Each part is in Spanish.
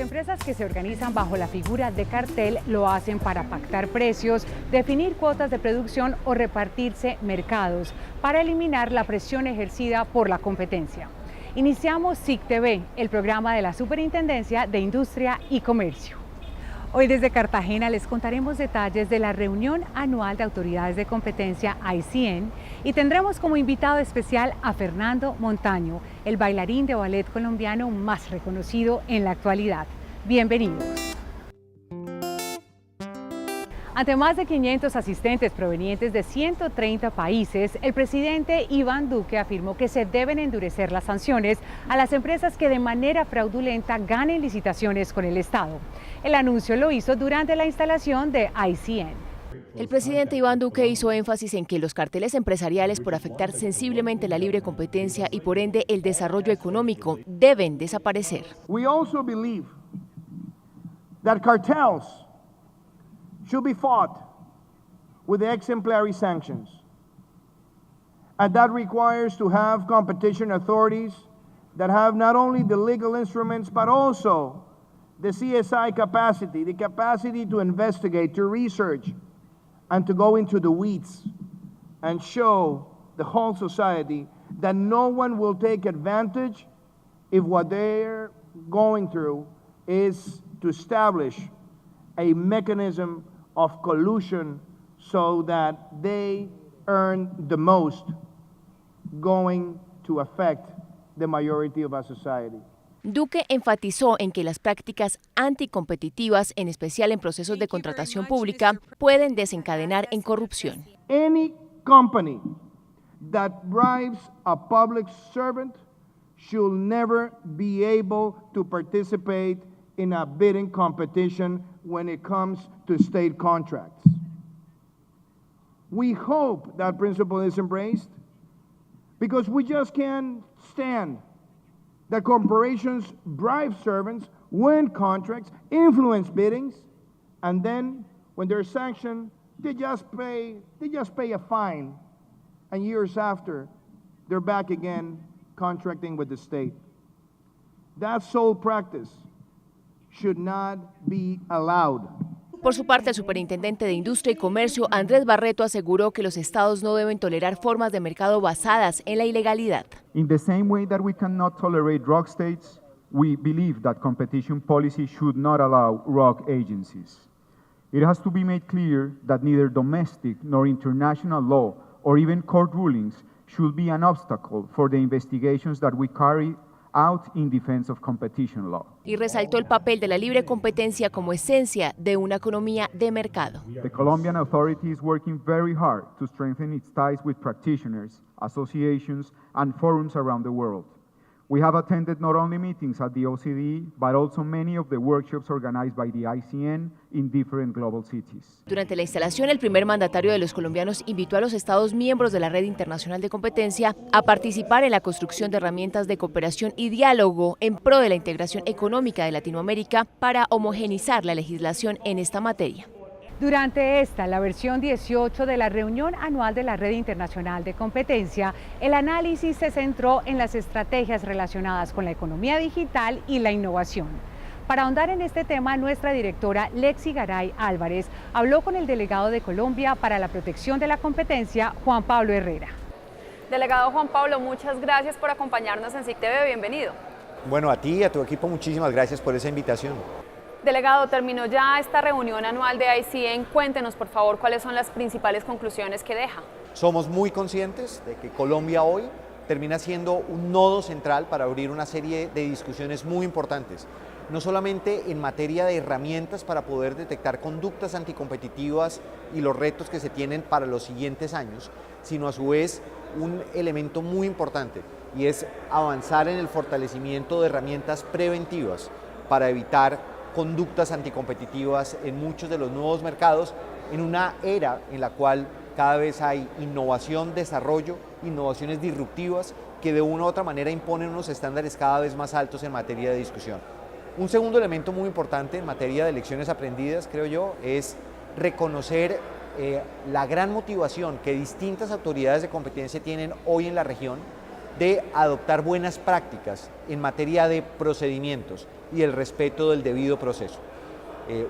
empresas que se organizan bajo la figura de cartel lo hacen para pactar precios, definir cuotas de producción o repartirse mercados, para eliminar la presión ejercida por la competencia. Iniciamos SIC Te Ve, el programa de la Superintendencia de Industria y Comercio. Hoy desde Cartagena les contaremos detalles de la reunión anual de autoridades de competencia SIC y tendremos como invitado especial a Fernando Montaño, el bailarín de ballet colombiano más reconocido en la actualidad. Bienvenidos. Ante más de 500 asistentes provenientes de 130 países, el presidente Iván Duque afirmó que se deben endurecer las sanciones a las empresas que de manera fraudulenta ganen licitaciones con el Estado. El anuncio lo hizo durante la instalación de SIC. El presidente Iván Duque hizo énfasis en que los carteles empresariales, por afectar sensiblemente la libre competencia y por ende el desarrollo económico, deben desaparecer. We also believe that cartels should be fought with exemplary sanctions. And that requires to have competition authorities that have not only the legal instruments, but also the CSI capacity, the capacity to investigate, to research, and to go into the weeds and show the whole society that no one will take advantage if what they're going through is to establish a mechanism of collusion so that they earn the most, going to affect the majority of our society. Duque enfatizó en que las prácticas anticompetitivas, en especial en procesos de contratación pública, pueden desencadenar en corrupción. Any company that bribes a public servant should never be able to participate in a bidding competition when it comes to state contracts. We hope that principle is embraced because we just can't stand that corporations bribe servants, win contracts, influence biddings, and then when they're sanctioned, they just pay a fine, and years after, they're back again contracting with the state. That sole practice should not be allowed. Por su parte, el superintendente de Industria y Comercio, Andrés Barreto, aseguró que los estados no deben tolerar formas de mercado basadas en la ilegalidad. In the same way that we cannot tolerate rogue states, we believe that competition policy should not allow rogue agencies. It has to be made clear that neither domestic nor international law or even court rulings should be an obstacle for the investigations that we carry out in defense of competition law. Y resaltó el papel de la libre competencia como esencia de una economía de mercado. The Colombian authority is working very hard to strengthen its ties with practitioners, associations, and forums around the world. We have attended not only meetings at the OCDE, but also many of the workshops organized by the ICN in different global cities. Durante la instalación, el primer mandatario de los colombianos invitó a los Estados miembros de la Red Internacional de Competencia a participar en la construcción de herramientas de cooperación y diálogo en pro de la integración económica de Latinoamérica para homogeneizar la legislación en esta materia. Durante esta, la versión 18 de la reunión anual de la Red Internacional de Competencia, el análisis se centró en las estrategias relacionadas con la economía digital y la innovación. Para ahondar en este tema, nuestra directora Lexi Garay Álvarez habló con el delegado de Colombia para la protección de la competencia, Juan Pablo Herrera. Delegado Juan Pablo, muchas gracias por acompañarnos en SIC Te Ve, bienvenido. Bueno, a ti y a tu equipo muchísimas gracias por esa invitación. Delegado, terminó ya esta reunión anual de SIC. Cuéntenos, por favor, cuáles son las principales conclusiones que deja. Somos muy conscientes de que Colombia hoy termina siendo un nodo central para abrir una serie de discusiones muy importantes, no solamente en materia de herramientas para poder detectar conductas anticompetitivas y los retos que se tienen para los siguientes años, sino a su vez un elemento muy importante, y es avanzar en el fortalecimiento de herramientas preventivas para evitar conductas anticompetitivas en muchos de los nuevos mercados, en una era en la cual cada vez hay innovación, desarrollo, innovaciones disruptivas que de una u otra manera imponen unos estándares cada vez más altos en materia de discusión. Un segundo elemento muy importante en materia de lecciones aprendidas, creo yo, es reconocer la gran motivación que distintas autoridades de competencia tienen hoy en la región de adoptar buenas prácticas en materia de procedimientos y el respeto del debido proceso.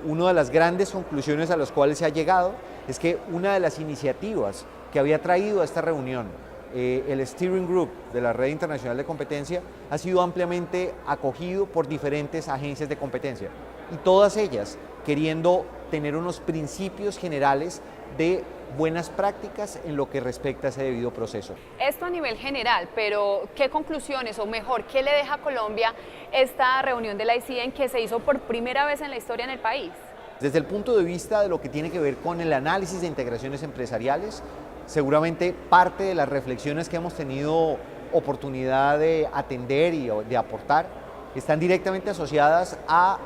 Una de las grandes conclusiones a las cuales se ha llegado es que una de las iniciativas que había traído a esta reunión el Steering Group de la Red Internacional de Competencia ha sido ampliamente acogido por diferentes agencias de competencia y todas ellas queriendo tener unos principios generales de buenas prácticas en lo que respecta a ese debido proceso. Esto a nivel general, pero ¿qué conclusiones o mejor, qué le deja a Colombia esta reunión de la ICN que se hizo por primera vez en la historia en el país? Desde el punto de vista de lo que tiene que ver con el análisis de integraciones empresariales, seguramente parte de las reflexiones que hemos tenido oportunidad de atender y de aportar están directamente asociadas a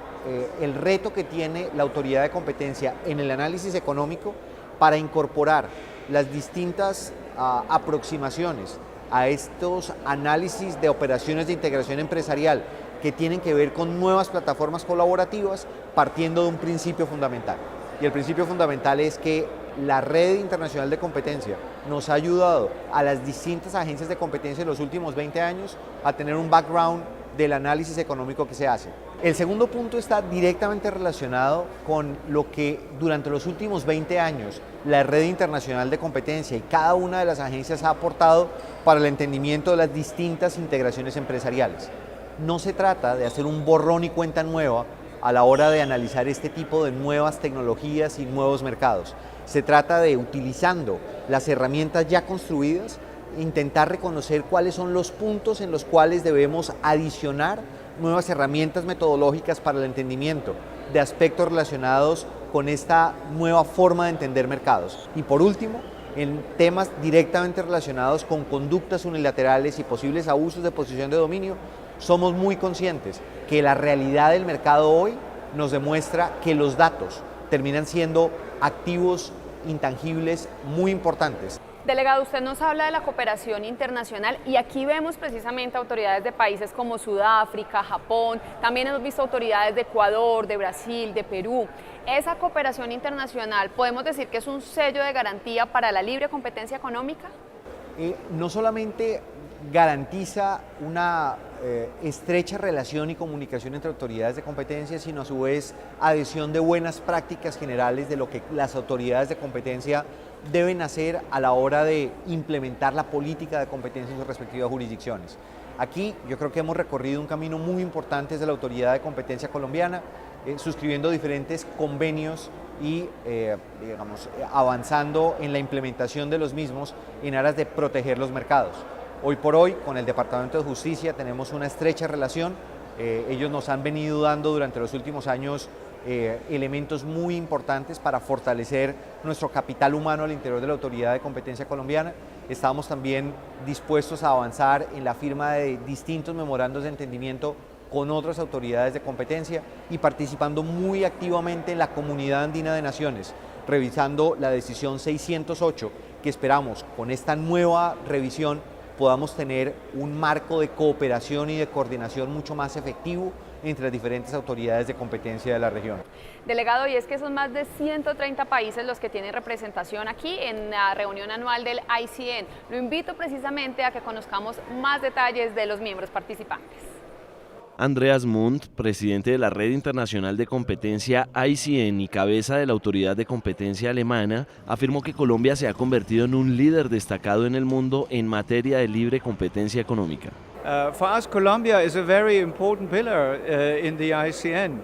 el reto que tiene la autoridad de competencia en el análisis económico para incorporar las distintas aproximaciones a estos análisis de operaciones de integración empresarial que tienen que ver con nuevas plataformas colaborativas partiendo de un principio fundamental. Y el principio fundamental es que la Red Internacional de Competencia nos ha ayudado a las distintas agencias de competencia en los últimos 20 años a tener un background del análisis económico que se hace. El segundo punto está directamente relacionado con lo que durante los últimos 20 años la Red Internacional de Competencia y cada una de las agencias ha aportado para el entendimiento de las distintas integraciones empresariales. No se trata de hacer un borrón y cuenta nueva a la hora de analizar este tipo de nuevas tecnologías y nuevos mercados. Se trata de, utilizando las herramientas ya construidas, intentar reconocer cuáles son los puntos en los cuales debemos adicionar nuevas herramientas metodológicas para el entendimiento de aspectos relacionados con esta nueva forma de entender mercados. Y por último, en temas directamente relacionados con conductas unilaterales y posibles abusos de posición de dominio, somos muy conscientes que la realidad del mercado hoy nos demuestra que los datos terminan siendo activos intangibles muy importantes. Delegado, usted nos habla de la cooperación internacional y aquí vemos precisamente autoridades de países como Sudáfrica, Japón, también hemos visto autoridades de Ecuador, de Brasil, de Perú. ¿Esa cooperación internacional podemos decir que es un sello de garantía para la libre competencia económica? No solamente garantiza una estrecha relación y comunicación entre autoridades de competencia, sino a su vez adhesión de buenas prácticas generales de lo que las autoridades de competencia deben hacer a la hora de implementar la política de competencia en sus respectivas jurisdicciones. Aquí yo creo que hemos recorrido un camino muy importante desde la Autoridad de Competencia colombiana, suscribiendo diferentes convenios y avanzando en la implementación de los mismos en aras de proteger los mercados. Hoy por hoy, con el Departamento de Justicia tenemos una estrecha relación. Ellos nos han venido dando durante los últimos años elementos muy importantes para fortalecer nuestro capital humano al interior de la Autoridad de Competencia colombiana. Estamos también dispuestos a avanzar en la firma de distintos memorandos de entendimiento con otras autoridades de competencia y participando muy activamente en la Comunidad Andina de Naciones, revisando la decisión 608, que esperamos con esta nueva revisión podamos tener un marco de cooperación y de coordinación mucho más efectivo entre las diferentes autoridades de competencia de la región. Delegado, y es que son más de 130 países los que tienen representación aquí en la reunión anual del ICN. Lo invito precisamente a que conozcamos más detalles de los miembros participantes. Andreas Mundt, presidente de la Red Internacional de Competencia ICN y cabeza de la Autoridad de Competencia alemana, afirmó que Colombia se ha convertido en un líder destacado en el mundo en materia de libre competencia económica. For us, Colombia is a very important pillar in the ICN.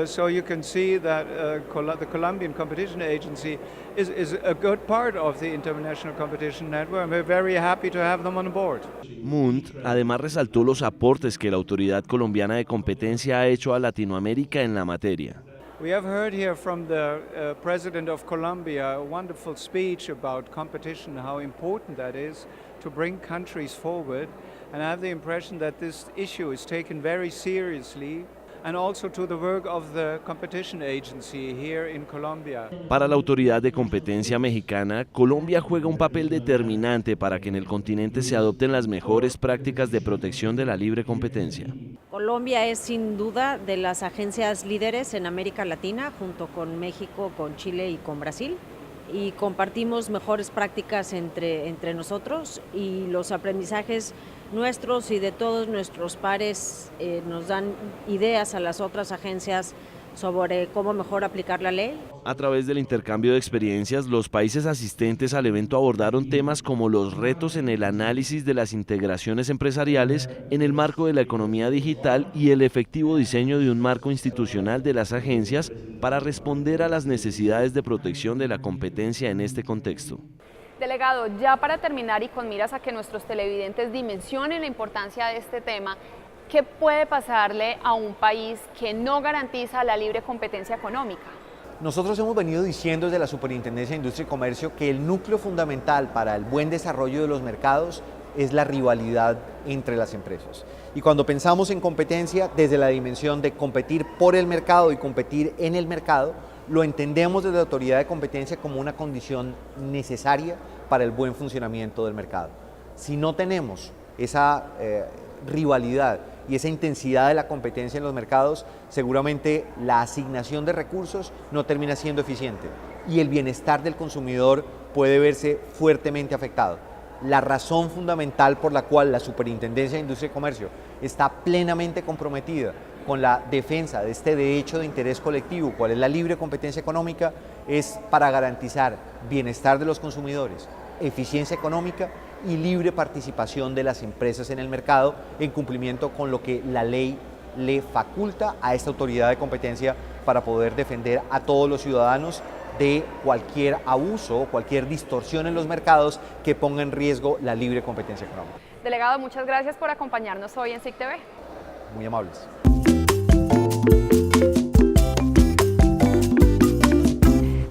So you can see that the Colombian Competition Agency is a good part of the international competition network, and we're very happy to have them on board. Mundt además resaltó los aportes que la Autoridad Colombiana de Competencia ha hecho a Latinoamérica en la materia. We have heard here from the President of Colombia a wonderful speech about competition, how important that is to bring countries forward, and I have the impression that this issue is taken very seriously, and also to the work of the competition agency here in Colombia. Para la Autoridad de Competencia mexicana, Colombia juega un papel determinante para que en el continente se adopten las mejores prácticas de protección de la libre competencia. Colombia es sin duda de las agencias líderes en América Latina, junto con México, con Chile y con Brasil. y compartimos mejores prácticas entre nosotros, y los aprendizajes nuestros y de todos nuestros pares nos dan ideas a las otras agencias sobre cómo mejor aplicar la ley. A través del intercambio de experiencias, los países asistentes al evento abordaron temas como los retos en el análisis de las integraciones empresariales en el marco de la economía digital y el efectivo diseño de un marco institucional de las agencias para responder a las necesidades de protección de la competencia en este contexto. Delegado, ya para terminar y con miras a que nuestros televidentes dimensionen la importancia de este tema, ¿qué puede pasarle a un país que no garantiza la libre competencia económica? Nosotros hemos venido diciendo desde la Superintendencia de Industria y Comercio que el núcleo fundamental para el buen desarrollo de los mercados es la rivalidad entre las empresas. Y cuando pensamos en competencia, desde la dimensión de competir por el mercado y competir en el mercado, lo entendemos desde la autoridad de competencia como una condición necesaria para el buen funcionamiento del mercado. Si no tenemos esa rivalidad y esa intensidad de la competencia en los mercados, seguramente la asignación de recursos no termina siendo eficiente y el bienestar del consumidor puede verse fuertemente afectado. La razón fundamental por la cual la Superintendencia de Industria y Comercio está plenamente comprometida con la defensa de este derecho de interés colectivo, cuál es la libre competencia económica, es para garantizar bienestar de los consumidores, eficiencia económica y libre participación de las empresas en el mercado en cumplimiento con lo que la ley le faculta a esta autoridad de competencia para poder defender a todos los ciudadanos de cualquier abuso o cualquier distorsión en los mercados que ponga en riesgo la libre competencia económica. Delegado, muchas gracias por acompañarnos hoy en SIC TV. Muy amables.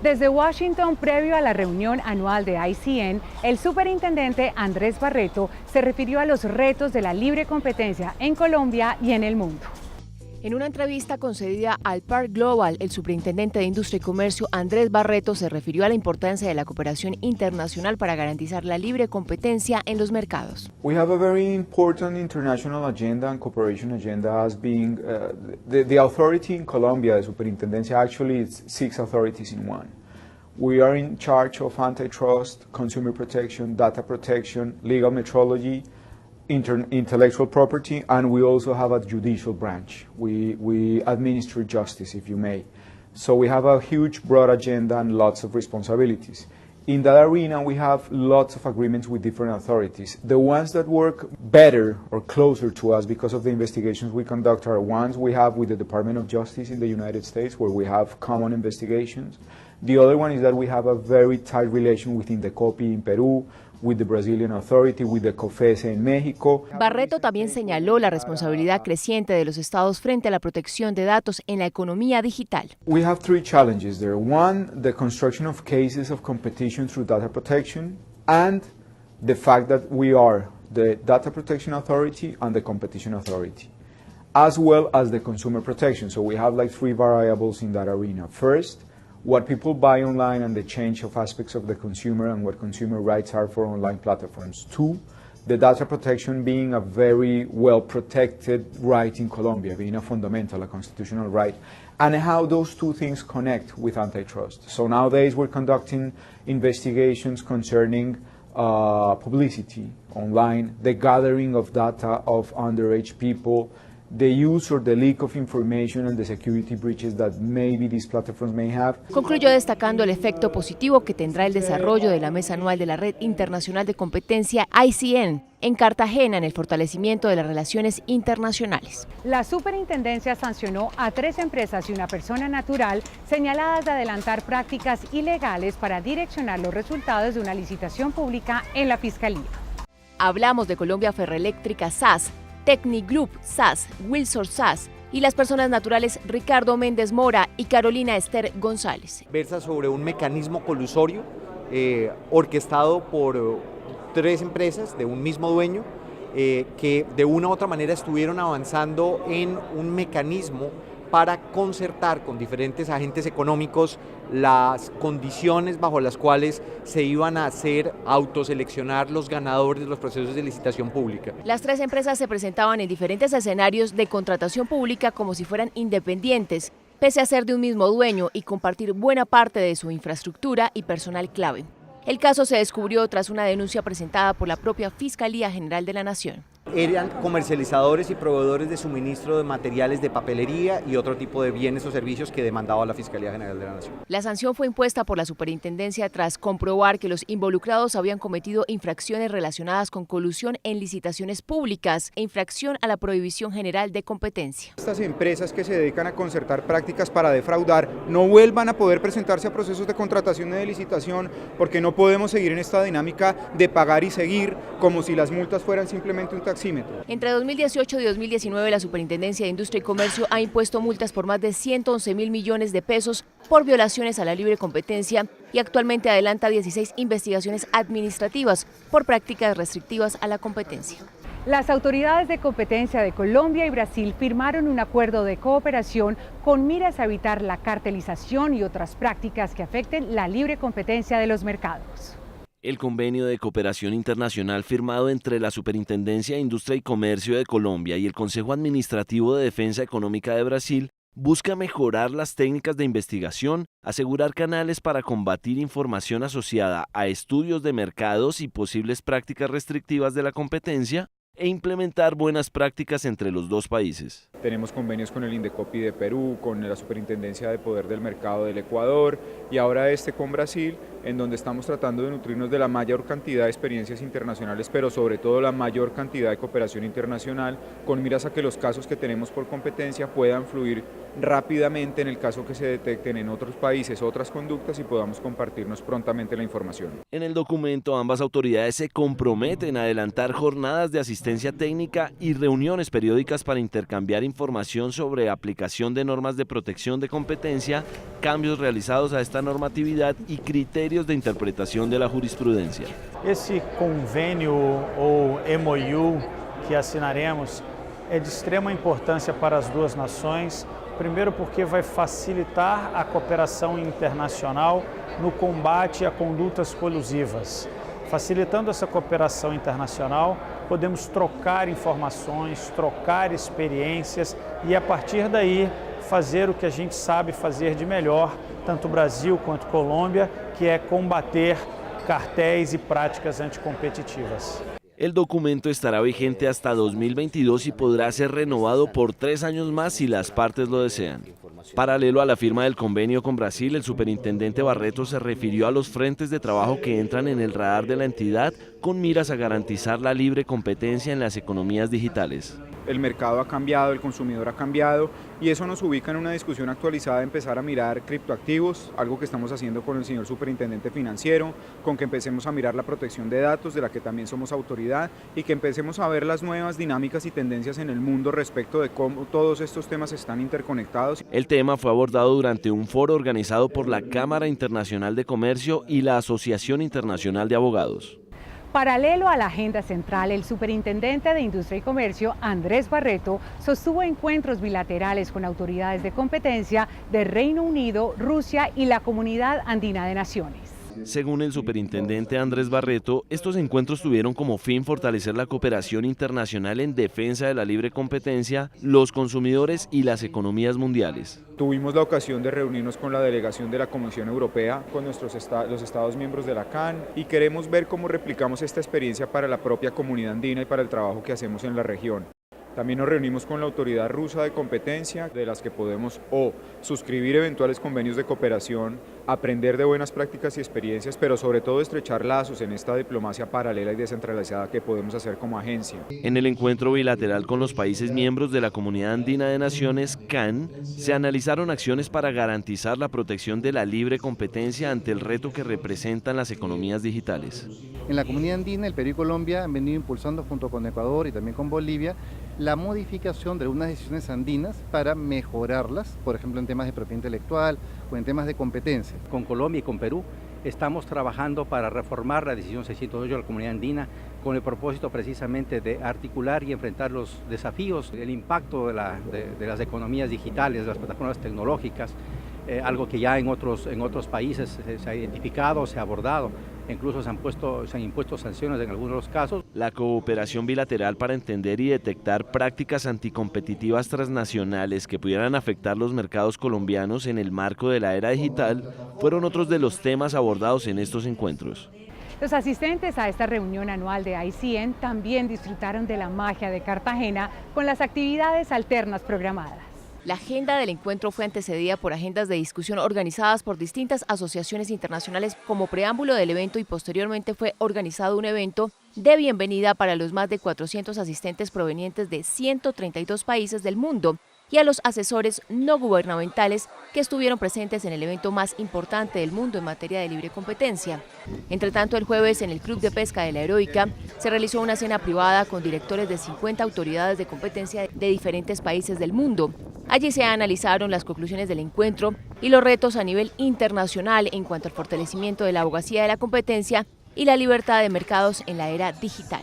Desde Washington, previo a la reunión anual de ICN, el superintendente Andrés Barreto se refirió a los retos de la libre competencia en Colombia y en el mundo. En una entrevista concedida al Park Global, el superintendente de Industria y Comercio, Andrés Barreto, se refirió a la importancia de la cooperación internacional para garantizar la libre competencia en los mercados. We have a very important international agenda and cooperation agenda as being the authority in Colombia, the superintendencia, actually it's 6 authorities in one. We are in charge of antitrust, consumer protection, data protection, legal metrology, intellectual property, and we also have a judicial branch. We administer justice, if you may. So we have a huge, broad agenda and lots of responsibilities. In that arena, we have lots of agreements with different authorities. The ones that work better or closer to us because of the investigations we conduct are ones we have with the Department of Justice in the United States, where we have common investigations. The other one is that we have a very tight relation within the COPI in Peru, with the Brazilian authority, with the COFECE en México. Barreto también señaló la responsabilidad creciente de los estados frente a la protección de datos en la economía digital. We have 3 challenges there. One, the construction of cases of competition through data protection, and the fact that we are the Data Protection Authority and the Competition Authority, as well as the consumer protection. So we have like 3 variables in that arena. First, what people buy online and the change of aspects of the consumer and what consumer rights are for online platforms. 2, the data protection being a very well protected right in Colombia, being a fundamental, a constitutional right, and how those 2 things connect with antitrust. So nowadays we're conducting investigations concerning publicity online, the gathering of data of underage people, the use or the leak of information and the security breaches that maybe these platforms may have. Concluyó destacando el efecto positivo que tendrá el desarrollo de la mesa anual de la Red Internacional de Competencia ICN en Cartagena en el fortalecimiento de las relaciones internacionales. La superintendencia sancionó a 3 empresas y una persona natural señaladas de adelantar prácticas ilegales para direccionar los resultados de una licitación pública en la Fiscalía. Hablamos de Colombia Ferroeléctrica SAS, Technigroup SAS, Wilson SAS y las personas naturales Ricardo Méndez Mora y Carolina Esther González. Versa sobre un mecanismo colusorio orquestado por 3 empresas de un mismo dueño que de una u otra manera estuvieron avanzando en un mecanismo para concertar con diferentes agentes económicos las condiciones bajo las cuales se iban a autoseleccionar los ganadores de los procesos de licitación pública. Las 3 empresas se presentaban en diferentes escenarios de contratación pública como si fueran independientes, pese a ser de un mismo dueño y compartir buena parte de su infraestructura y personal clave. El caso se descubrió tras una denuncia presentada por la propia Fiscalía General de la Nación. Eran comercializadores y proveedores de suministro de materiales de papelería y otro tipo de bienes o servicios que demandaba la Fiscalía General de la Nación. La sanción fue impuesta por la superintendencia tras comprobar que los involucrados habían cometido infracciones relacionadas con colusión en licitaciones públicas e infracción a la Prohibición General de Competencia. Estas empresas que se dedican a concertar prácticas para defraudar no vuelvan a poder presentarse a procesos de contratación y de licitación, porque no podemos seguir en esta dinámica de pagar y seguir como si las multas fueran simplemente un taxímetro. Entre 2018 y 2019, la Superintendencia de Industria y Comercio ha impuesto multas por más de 111.000 millones de pesos por violaciones a la libre competencia y actualmente adelanta 16 investigaciones administrativas por prácticas restrictivas a la competencia. Las autoridades de competencia de Colombia y Brasil firmaron un acuerdo de cooperación con miras a evitar la cartelización y otras prácticas que afecten la libre competencia de los mercados. El convenio de cooperación internacional firmado entre la Superintendencia de Industria y Comercio de Colombia y el Consejo Administrativo de Defensa Económica de Brasil busca mejorar las técnicas de investigación, asegurar canales para combatir información asociada a estudios de mercados y posibles prácticas restrictivas de la competencia e implementar buenas prácticas entre los dos países. Tenemos convenios con el Indecopi de Perú, con la Superintendencia de Poder del Mercado del Ecuador y ahora con Brasil, en donde estamos tratando de nutrirnos de la mayor cantidad de experiencias internacionales, pero sobre todo la mayor cantidad de cooperación internacional, con miras a que los casos que tenemos por competencia puedan fluir rápidamente en el caso que se detecten en otros países otras conductas y podamos compartirnos prontamente la información. En el documento, ambas autoridades se comprometen a adelantar jornadas de asistencia técnica y reuniones periódicas para intercambiar información sobre aplicación de normas de protección de competencia, cambios realizados a esta normatividad y criterios de interpretación de la jurisprudencia. Esse convênio ou MOU que assinaremos é de extrema importância para as duas nações, primeiro porque vai facilitar a cooperação internacional no combate a condutas colusivas. Facilitando essa cooperação internacional, podemos trocar informações, trocar experiências e, a partir daí, fazer o que a gente sabe fazer de melhor, tanto Brasil quanto Colômbia, que é combater cartéis e práticas anticompetitivas. El documento estará vigente hasta 2022 y podrá ser renovado por 3 años más si las partes lo desean. Paralelo a la firma del convenio con Brasil, el superintendente Barreto se refirió a los frentes de trabajo que entran en el radar de la entidad con miras a garantizar la libre competencia en las economías digitales. El mercado ha cambiado, el consumidor ha cambiado y eso nos ubica en una discusión actualizada de empezar a mirar criptoactivos, algo que estamos haciendo con el señor superintendente financiero, con que empecemos a mirar la protección de datos, de la que también somos autoridad, y que empecemos a ver las nuevas dinámicas y tendencias en el mundo respecto de cómo todos estos temas están interconectados. El tema fue abordado durante un foro organizado por la Cámara Internacional de Comercio y la Asociación Internacional de Abogados. Paralelo a la agenda central, el superintendente de Industria y Comercio, Andrés Barreto, sostuvo encuentros bilaterales con autoridades de competencia de Reino Unido, Rusia y la Comunidad Andina de Naciones. Según el superintendente Andrés Barreto, estos encuentros tuvieron como fin fortalecer la cooperación internacional en defensa de la libre competencia, los consumidores y las economías mundiales. Tuvimos la ocasión de reunirnos con la delegación de la Comisión Europea, con los Estados miembros de la CAN, y queremos ver cómo replicamos esta experiencia para la propia comunidad andina y para el trabajo que hacemos en la región. También nos reunimos con la autoridad rusa de competencia, de las que podemos suscribir eventuales convenios de cooperación, aprender de buenas prácticas y experiencias, pero sobre todo estrechar lazos en esta diplomacia paralela y descentralizada que podemos hacer como agencia. En el encuentro bilateral con los países miembros de la Comunidad Andina de Naciones, CAN, se analizaron acciones para garantizar la protección de la libre competencia ante el reto que representan las economías digitales. En la Comunidad Andina, el Perú y Colombia han venido impulsando junto con Ecuador y también con Bolivia la modificación de algunas decisiones andinas para mejorarlas, por ejemplo en temas de propiedad intelectual o en temas de competencia. Con Colombia y con Perú estamos trabajando para reformar la decisión 608 de la Comunidad Andina con el propósito precisamente de articular y enfrentar los desafíos, el impacto de las economías digitales, de las plataformas tecnológicas, algo que ya en otros países se ha identificado, se ha abordado. incluso se han impuesto sanciones en algunos de los casos. La cooperación bilateral para entender y detectar prácticas anticompetitivas transnacionales que pudieran afectar los mercados colombianos en el marco de la era digital fueron otros de los temas abordados en estos encuentros. Los asistentes a esta reunión anual de ICN también disfrutaron de la magia de Cartagena con las actividades alternas programadas. La agenda del encuentro fue antecedida por agendas de discusión organizadas por distintas asociaciones internacionales como preámbulo del evento, y posteriormente fue organizado un evento de bienvenida para los más de 400 asistentes provenientes de 132 países del mundo y a los asesores no gubernamentales que estuvieron presentes en el evento más importante del mundo en materia de libre competencia. Entre tanto, el jueves en el Club de Pesca de la Heroica se realizó una cena privada con directores de 50 autoridades de competencia de diferentes países del mundo. Allí se analizaron las conclusiones del encuentro y los retos a nivel internacional en cuanto al fortalecimiento de la abogacía de la competencia y la libertad de mercados en la era digital.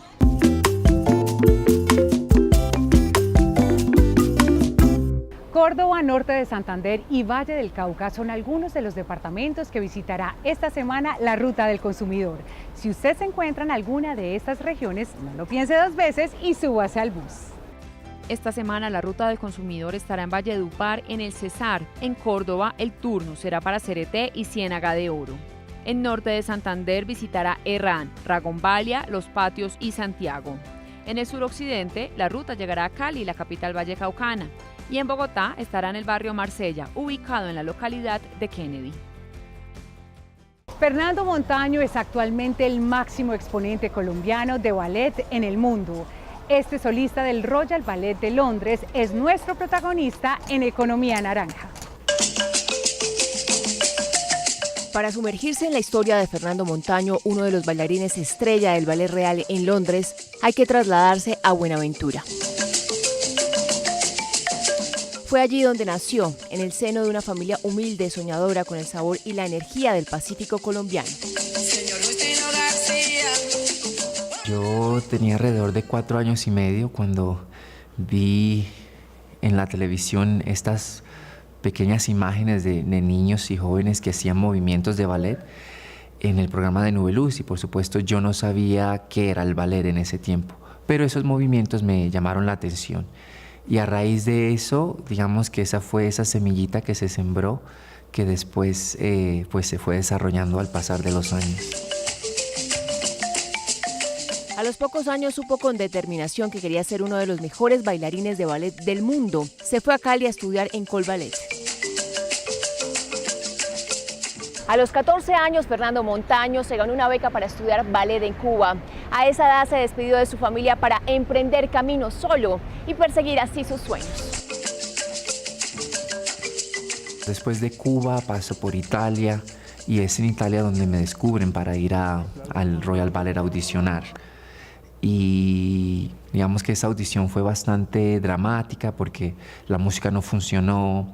Córdoba, norte de Santander y Valle del Cauca son algunos de los departamentos que visitará esta semana la Ruta del Consumidor. Si usted se encuentra en alguna de estas regiones, no lo piense dos veces y súbase al bus. Esta semana la Ruta del Consumidor estará en Valledupar, en el Cesar. En Córdoba, el turno será para Cereté y Ciénaga de Oro. En norte de Santander visitará Herrán, Ragombalia, Los Patios y Santiago. En el suroccidente, la ruta llegará a Cali, la capital vallecaucana. Y en Bogotá estará en el barrio Marsella, ubicado en la localidad de Kennedy. Fernando Montaño es actualmente el máximo exponente colombiano de ballet en el mundo. Este solista del Royal Ballet de Londres es nuestro protagonista en Economía Naranja. Para sumergirse en la historia de Fernando Montaño, uno de los bailarines estrella del Ballet Real en Londres, hay que trasladarse a Buenaventura. Fue allí donde nació, en el seno de una familia humilde, soñadora, con el sabor y la energía del Pacífico colombiano. Yo tenía alrededor de 4 años y medio cuando vi en la televisión estas pequeñas imágenes de niños y jóvenes que hacían movimientos de ballet en el programa de Nubeluz, y por supuesto yo no sabía qué era el ballet en ese tiempo, pero esos movimientos me llamaron la atención. Y a raíz de eso, digamos que esa fue esa semillita que se sembró, que después pues se fue desarrollando al pasar de los años. A los pocos años supo con determinación que quería ser uno de los mejores bailarines de ballet del mundo. Se fue a Cali a estudiar en Col Ballet. A los 14 años, Fernando Montaño se ganó una beca para estudiar ballet en Cuba. A esa edad se despidió de su familia para emprender camino solo y perseguir así sus sueños. Después de Cuba paso por Italia, y es en Italia donde me descubren para ir al Royal Ballet a audicionar. Y digamos que esa audición fue bastante dramática porque la música no funcionó.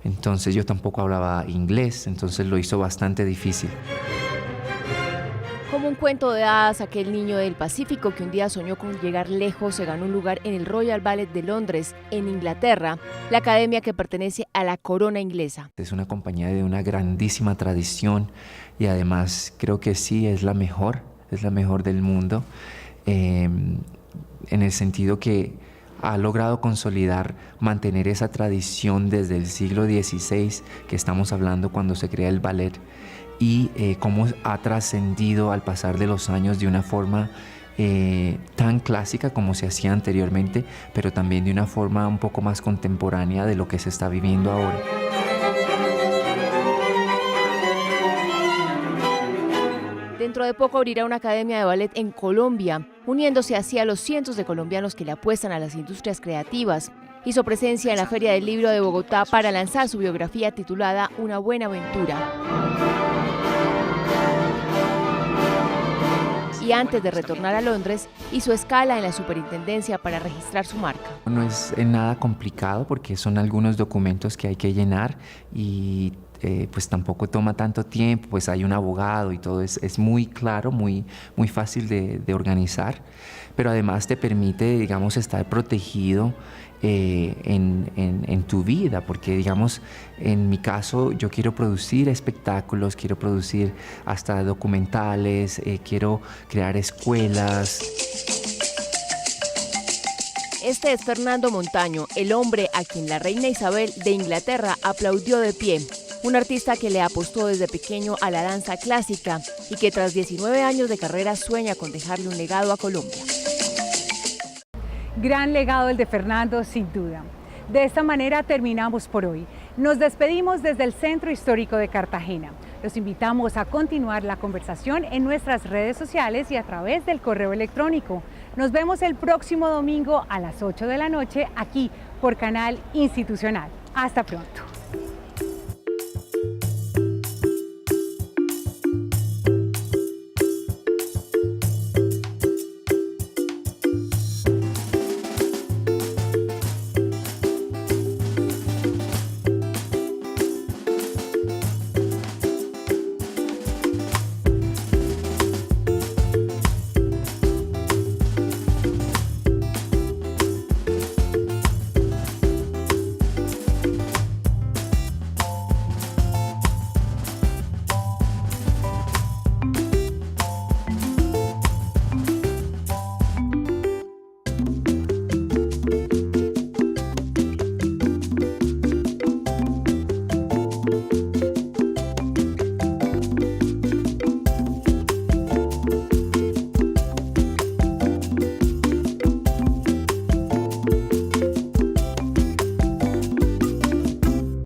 Entonces yo tampoco hablaba inglés, entonces lo hizo bastante difícil. Como un cuento de hadas, aquel niño del Pacífico que un día soñó con llegar lejos se ganó un lugar en el Royal Ballet de Londres, en Inglaterra, la academia que pertenece a la corona inglesa. Es una compañía de una grandísima tradición y además creo que sí es la mejor del mundo, en el sentido que ha logrado consolidar, mantener esa tradición desde el siglo XVI, que estamos hablando cuando se crea el ballet, y cómo ha trascendido al pasar de los años de una forma tan clásica como se hacía anteriormente, pero también de una forma un poco más contemporánea de lo que se está viviendo ahora. Dentro de poco abrirá una academia de ballet en Colombia, uniéndose así a los cientos de colombianos que le apuestan a las industrias creativas. Hizo presencia en la Feria del Libro de Bogotá para lanzar su biografía titulada Una buena aventura. Y antes de retornar a Londres, hizo escala en la superintendencia para registrar su marca. No es nada complicado porque son algunos documentos que hay que llenar y pues tampoco toma tanto tiempo, pues hay un abogado y todo, es muy claro, muy fácil de organizar, pero además te permite, digamos, estar protegido en tu vida, porque digamos, en mi caso yo quiero producir espectáculos, quiero producir hasta documentales, quiero crear escuelas. Este es Fernando Montaño, el hombre a quien la reina Isabel de Inglaterra aplaudió de pie. Un artista que le apostó desde pequeño a la danza clásica y que tras 19 años de carrera sueña con dejarle un legado a Colombia. Gran legado el de Fernando, sin duda. De esta manera terminamos por hoy. Nos despedimos desde el Centro Histórico de Cartagena. Los invitamos a continuar la conversación en nuestras redes sociales y a través del correo electrónico. Nos vemos el próximo domingo a las 8 de la noche aquí por Canal Institucional. Hasta pronto.